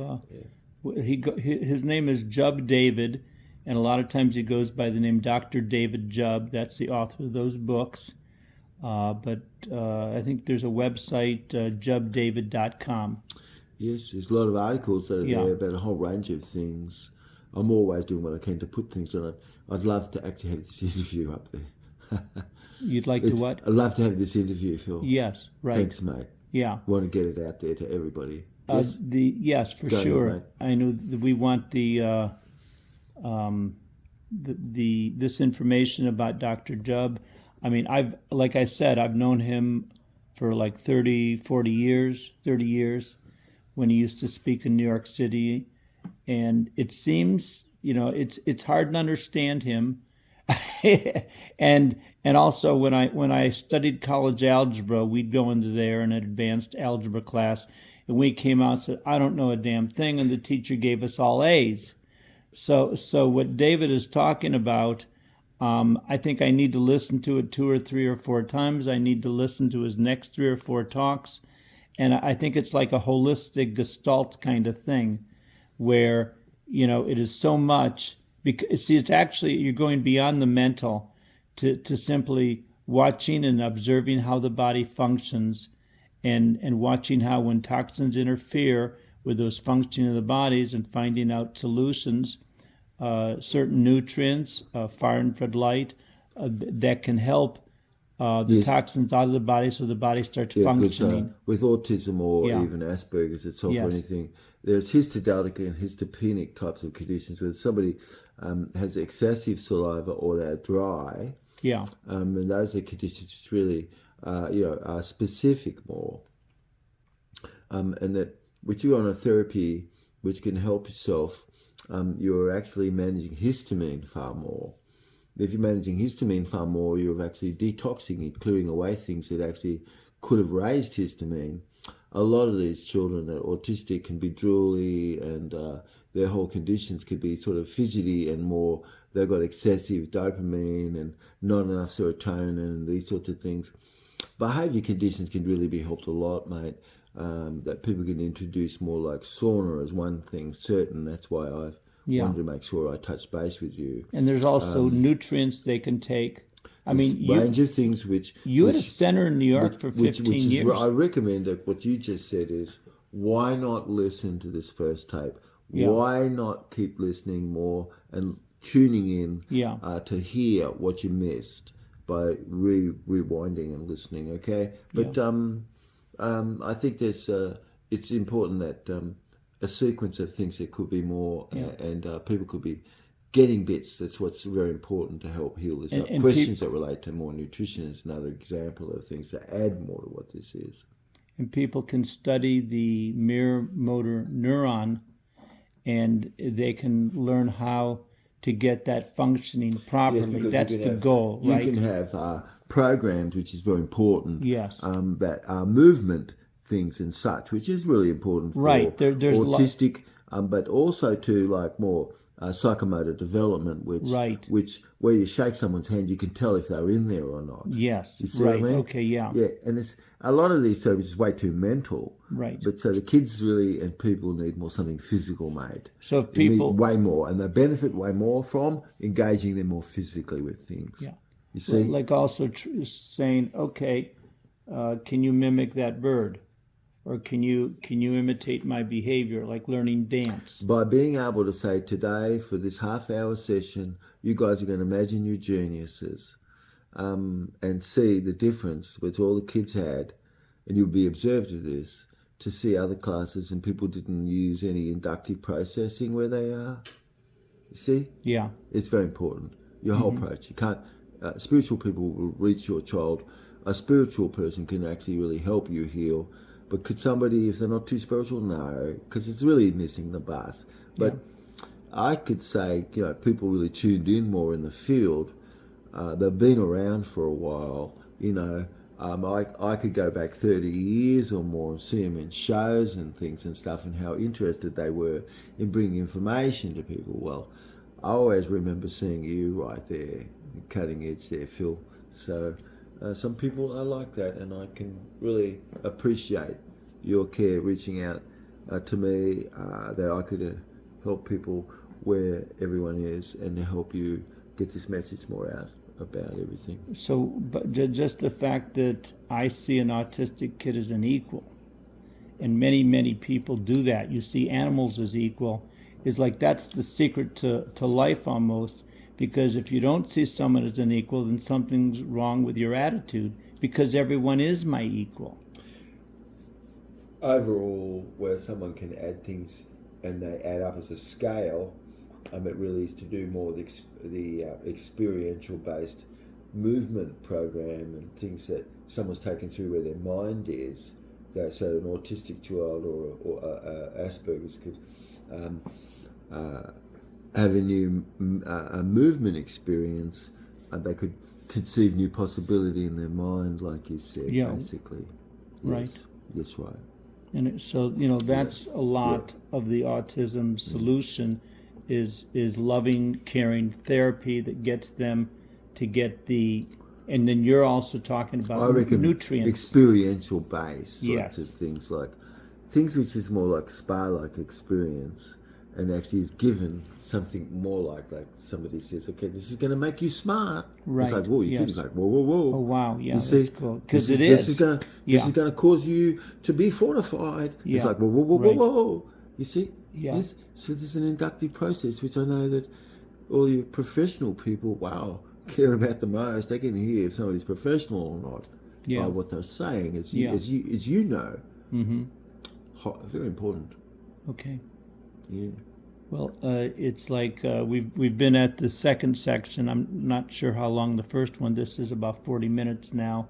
A: His name is Jubb David, and a lot of times he goes by the name Dr. David Jubb. That's the author of those books. But I think there's a website, jubbdavid.com.
B: Yes, there's a lot of articles that are there about a whole range of things. I'm always doing what I can to put things on it. I'd love to actually have this interview up there.
A: You'd like to what?
B: I'd love to have this interview, Phil.
A: Yes, right.
B: Thanks, mate.
A: Yeah.
B: Want to get it out there to everybody. Yes,
A: yes, for sure.
B: Ahead,
A: I know that we want the this information about Dr. Jubb. I mean, like I said, I've known him for like 30 years when he used to speak in New York City, and it seems it's hard to understand him. and also when I studied college algebra, we'd go into there in an advanced algebra class, and we came out and said, I don't know a damn thing, and the teacher gave us all A's. So what David is talking about, I think I need to listen to it 2 or 3 or 4 times. I need to listen to his next 3 or 4 talks, and I think it's like a holistic Gestalt kind of thing, where it is so much. Because see, it's actually, you're going beyond the mental to simply watching and observing how the body functions, and watching how when toxins interfere with those functioning of the bodies, and finding out solutions, certain nutrients, far infrared light, that can help the toxins out of the body, so the body starts functioning.
B: With autism or even Asperger's itself or anything, there's histodalic and histopenic types of conditions where somebody has excessive saliva or they're dry. And those are conditions which really, are specific more. And that with you on a therapy which can help yourself, you're actually managing histamine far more. If you're managing histamine far more, you're actually detoxing it, clearing away things that actually could have raised histamine. A lot of these children that are autistic can be drooly, and their whole conditions could be sort of fidgety and more, they've got excessive dopamine and not enough serotonin and these sorts of things. Behaviour conditions can really be helped a lot, mate. That people can introduce more, like sauna as one thing certain. That's why I've wanted to make sure I touch base with you.
A: And there's also nutrients they can take. I mean,
B: range of things which
A: had a center in New York for 15 years.
B: I recommend that what you just said is, why not listen to this first tape? Why not keep listening more and tuning in to hear what you missed by rewinding and listening? Okay, but I think there's it's important that a sequence of things that could be more, and people could be getting bits. That's what's very important to help heal this up. Questions that relate to more nutrition is another example of things that add more to what this is.
A: And people can study the mirror motor neuron, and they can learn how to get that functioning properly. Yes, that's the goal, right?
B: You can have programs, which is very important.
A: Yes.
B: That are movement things and such, which is really important for
A: there's
B: autistic, but also to like more psychomotor development, which where you shake someone's hand, you can tell if they're in there or not.
A: Yes,
B: you see what I mean?
A: Okay, yeah,
B: and it's a lot of these services is way too mental,
A: right?
B: But so the kids really and people need more something physical made.
A: So if people
B: need way more, and they benefit way more from engaging them more physically with things.
A: Yeah,
B: you see,
A: like also saying, okay, can you mimic that bird? Or can you imitate my behavior, like learning dance?
B: By being able to say, today, for this half-hour session, you guys are going to imagine you're geniuses, and see the difference which all the kids had, and you'll be observed of this, to see other classes and people didn't use any inductive processing where they are. You see?
A: Yeah.
B: It's very important. Your whole approach. You can't... spiritual people will reach your child. A spiritual person can actually really help you heal. But could somebody, if they're not too spiritual? No, because it's really missing the bus. But I could say, people really tuned in more in the field. They've been around for a while. I could go back 30 years or more and see them in shows and things and stuff, and how interested they were in bringing information to people. Well, I always remember seeing you right there, cutting edge there, Phil. So... some people are like that, and I can really appreciate your care reaching out to me, that I could help people where everyone is and to help you get this message more out about everything.
A: So, but just the fact that I see an autistic kid as an equal, and many, many people do that. You see animals as equal, is like that's the secret to life almost. Because if you don't see someone as an equal, then something's wrong with your attitude, because everyone is my equal.
B: Overall, where someone can add things and they add up as a scale, it really is to do more with the experiential-based movement program and things that someone's taken through where their mind is. So an autistic child or Asperger's could... have a new a movement experience, they could conceive new possibility in their mind, like you said, basically.
A: Right.
B: Yes, right.
A: And so, that's a lot of the autism solution is loving, caring therapy that gets them to get and then you're also talking about
B: I reckon
A: nutrients.
B: Experiential based sorts of things, like things which is more like spa-like experience, and actually is given something more like somebody says, okay, this is going to make you smart.
A: Right.
B: It's like, whoa, you could be like, whoa.
A: Oh, wow, yeah,
B: you
A: that's cool. Because this is going
B: to cause you to be fortified.
A: Yeah.
B: It's like, whoa. You see?
A: Yeah.
B: Yes. So there's an inductive process, which I know that all your professional people, care about the most. They can hear if somebody's professional or not by what they're saying, as you know.
A: Mm-hmm.
B: Very important.
A: Okay.
B: Yeah.
A: Well, it's like we've been at the second section. I'm not sure how long the first one. This is about 40 minutes now,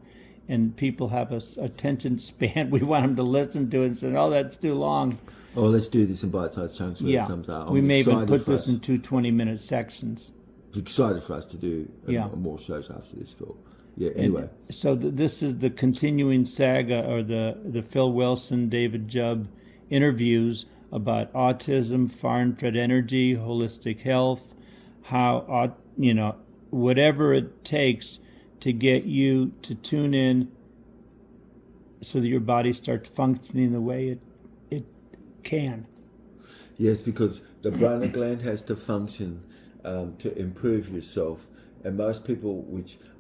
A: and people have a attention span. We want them to listen to it and say, "Oh, that's too long."
B: Oh, let's do this in bite-sized chunks. Where some are.
A: We may even put this in 2 20-minute sections.
B: I'm excited for us to do more shows after this, Phil. Yeah. Anyway,
A: so this is the continuing saga, or the Phil Wilson, David Jubb interviews about autism, far infrared energy, holistic health, how whatever it takes to get you to tune in, so that your body starts functioning the way it can.
B: Yes, because the Brunner gland has to function to improve yourself. And most people,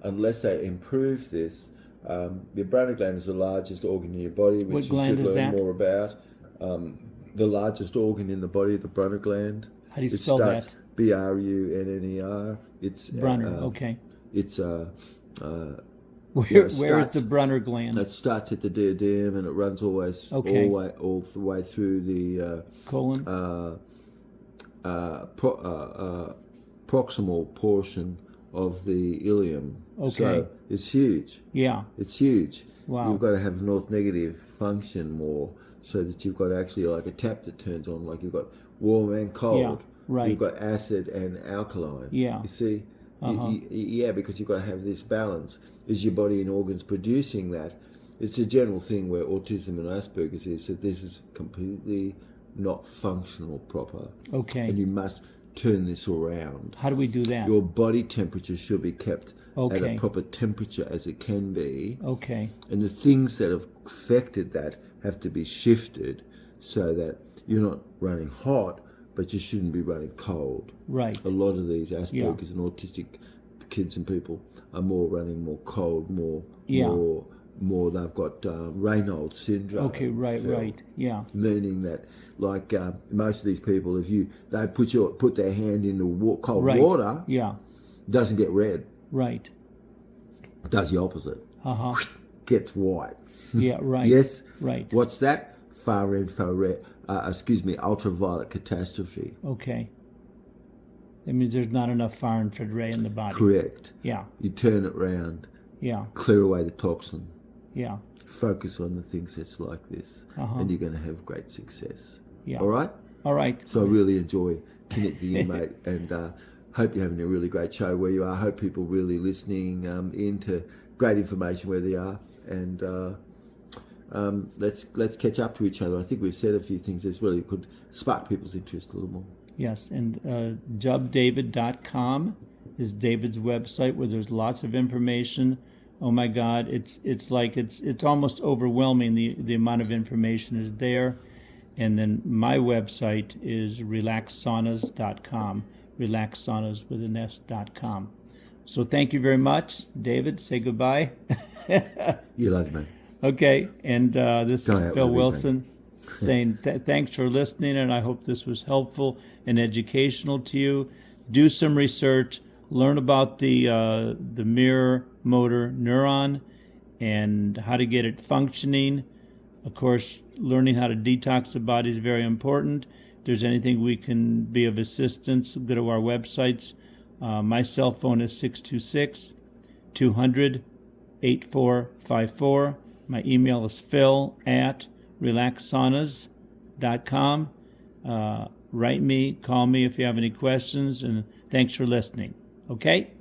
B: unless they improve this, the Brunner gland is the largest organ in your body, which you should learn more about. The largest organ in the body, the Brunner gland.
A: How do you spell that?
B: Brunner. It's
A: Brunner. Okay.
B: It's
A: where is the Brunner gland?
B: It starts at the duodenum and it runs all the way through the
A: colon.
B: Proximal portion of the ileum.
A: Okay.
B: So it's huge.
A: Yeah.
B: It's huge.
A: Wow.
B: You've got to have north negative function more, so that you've got actually like a tap that turns on, like you've got warm and cold.
A: Yeah. Right.
B: You've got acid and alkaline.
A: Yeah.
B: You see? Because you've got to have this balance. Is your body and organs producing that? It's a general thing where autism and Asperger's is that this is completely not functional proper.
A: Okay.
B: And you must turn this around.
A: How do we do that?
B: Your body temperature should be kept at a proper temperature as it can be.
A: Okay.
B: And the things that have affected that have to be shifted so that you're not running hot, but you shouldn't be running cold.
A: Right.
B: A lot of these Asperger's and autistic kids and people are running more cold, more they've got Raynaud's syndrome.
A: Okay, right, yeah.
B: Meaning that, like most of these people, if they put their hand into cold water, doesn't get red.
A: Right.
B: Does the opposite. Gets white.
A: Yeah, right.
B: Yes.
A: Right.
B: What's that? Ultraviolet catastrophe.
A: Okay. That means there's not enough far infrared ray in the body.
B: Correct.
A: Yeah.
B: You turn it round.
A: Yeah.
B: Clear away the toxin.
A: Yeah.
B: Focus on the things that's like this, and you're going to have great success.
A: Yeah.
B: All right?
A: All right.
B: So I really enjoy connecting in, mate, and hope you're having a really great show where you are. Hope people really listening into great information where they are, and let's catch up to each other. I think we've said a few things that really could spark people's interest a little more.
A: Yes, and jubbdavid.com is David's website, where there's lots of information. Oh my God, it's almost overwhelming, the amount of information is there. And then my website is relaxsaunas.com, relaxsaunas with an S.com. So thank you very much, David. Say goodbye.
B: You love me.
A: Okay, and this is Phil Wilson saying thanks for listening, and I hope this was helpful and educational to you. Do some research, learn about the mirror motor neuron and how to get it functioning. Of course, learning how to detox the body is very important. If there's anything we can be of assistance, go to our websites. My cell phone is 626-200-8454. My email is phil@relaxsaunas.com. write me, call me if you have any questions, and thanks for listening. Okay?